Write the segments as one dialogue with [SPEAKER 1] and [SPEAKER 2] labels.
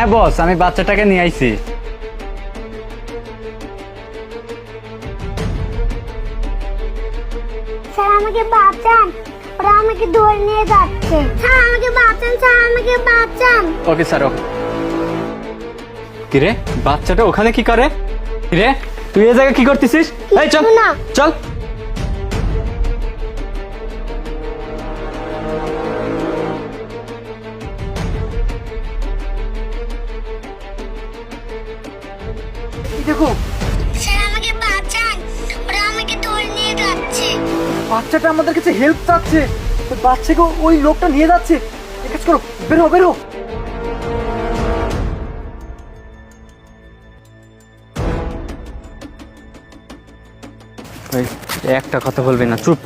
[SPEAKER 1] হ্যাঁ বস, আমি বাচ্চাটাকে নিয়ে আইছি।
[SPEAKER 2] স্যার আমাকে বাঁচান, ওরা আমাকে ধরে নিয়ে যাচ্ছে। স্যার আমাকে বাঁচান, স্যার আমাকে বাঁচান।
[SPEAKER 1] Okay sir. কিরে, বাচ্চাটা ওখানে কি করে? কিরে, তুই এই জায়গায় কি করতেছিস? এই চল
[SPEAKER 2] না।
[SPEAKER 1] চল।
[SPEAKER 3] দেখো
[SPEAKER 2] স্যার আমাকে বাঁচান, ওরা আমাকে ধরে নিয়ে যাচ্ছে।
[SPEAKER 3] বাচ্চাটা আমাদের কাছে হেল্প চাচ্ছে, ওই বাচ্চাকে ওই লোকটা নিয়ে যাচ্ছে। এক কাজ করো, বেরো বেরো।
[SPEAKER 1] এই, একটা কথা বলবি না, চুপ।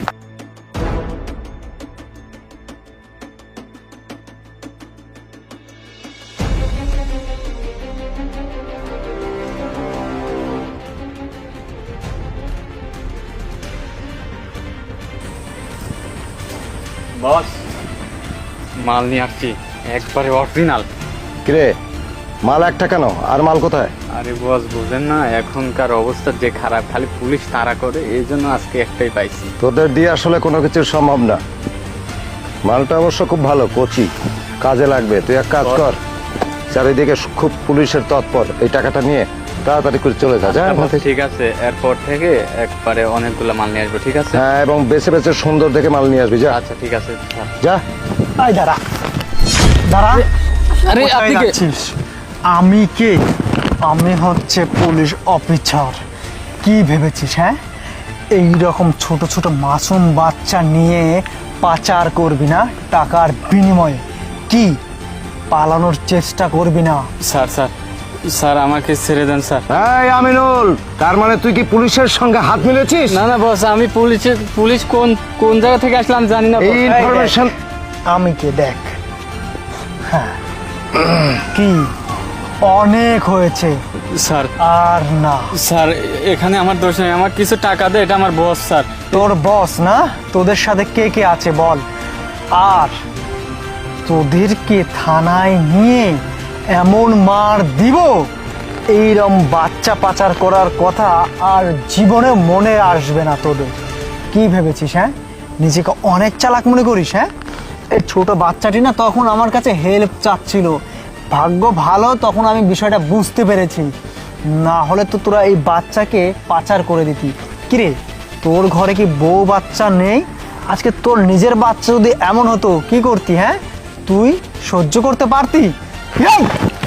[SPEAKER 1] বস, মাল নিয়ে আসছি, একবারে অরিজিনাল।
[SPEAKER 4] কিরে, মাল একটা কেন? আর মাল কোথায়?
[SPEAKER 1] আরে বস, বুঝেন না এখনকার অবস্থা যে খারাপ, খালি পুলিশ তাড়া করে, এই জন্য আজকে একটাই পাইছি।
[SPEAKER 4] তোদের দিয়ে আসলে কোনো কিছু সম্ভব না। মালটা অবশ্য খুব ভালো, কচি, কাজে লাগবে। তুই এক কাজ কর, চারিদিকে খুব পুলিশের তৎপর, এই টাকাটা নিয়ে তাড়াতাড়ি করে চলে যা। যা
[SPEAKER 1] আচ্ছা
[SPEAKER 4] এখান
[SPEAKER 1] বস,
[SPEAKER 4] থেকে।
[SPEAKER 1] ঠিক আছে, এরপর থেকে একবারে অনেকগুলো মাল নিয়ে আসবো, ঠিক আছে?
[SPEAKER 4] হ্যাঁ, এবং বেছে বেছে সুন্দর দেখে মাল নিয়ে আসবি। যা
[SPEAKER 1] আচ্ছা ঠিক আছে।
[SPEAKER 4] যা।
[SPEAKER 3] আয় দাঁড়া দাঁড়া।
[SPEAKER 1] আরে
[SPEAKER 3] কোথায়
[SPEAKER 1] আপনি কে?
[SPEAKER 3] যাচ্ছিস? আমি কে? আমি হচ্ছে পুলিশ অফিসার। কি ভেবেছিস? হ্যাঁ, এই রকম ছোট ছোট মাসুম বাচ্চা নিয়ে পাচার করবি না টাকার বিনিময়ে? কি পালানোর চেষ্টা করবি না?
[SPEAKER 1] স্যার স্যার স্যার, আমাকে ছেড়ে দেন স্যার।
[SPEAKER 4] এই আমিনুল, তার মানে তুই কি পুলিশের সঙ্গে হাত মিলেছিস?
[SPEAKER 1] না না বস, আমি পুলিশ কোন কোন জায়গা থেকে আসলাম জানি না।
[SPEAKER 4] এই ইনফরমেশন
[SPEAKER 3] আমি কে দেখ। হ্যাঁ, কি অনেক হয়েছে,
[SPEAKER 1] স্যার
[SPEAKER 3] আর না।
[SPEAKER 1] স্যার, এখানে আমার দোষ নেই, আমার কিছু টাকা দে, এটা আমার বস স্যার।
[SPEAKER 3] তোর বস না? তোদের সাথে কে কে আছে বল। আর তোদেরকে থানায় নিয়ে এমন মার দিব, এইরকম বাচ্চা পাচার করার কথা আর জীবনে মনে আসবে না তোদের। কি ভেবেছিস? হ্যাঁ, নিজেকে অনেক চালাক মনে করিস? হ্যাঁ, এই ছোট বাচ্চাটি না তখন আমার কাছে হেল্প চাচ্ছিল, ভাগ্য ভালো তখন আমি বিষয়টা বুঝতে পেরেছি, না হলে তো তোরা এই বাচ্চাকে পাচার করে দিতি। কিরে, তোর ঘরে কি বউ বাচ্চা নেই? আজকে তোর নিজের বাচ্চা যদি এমন হতো কি করতি? হ্যাঁ, তুই সহ্য করতে পারতি?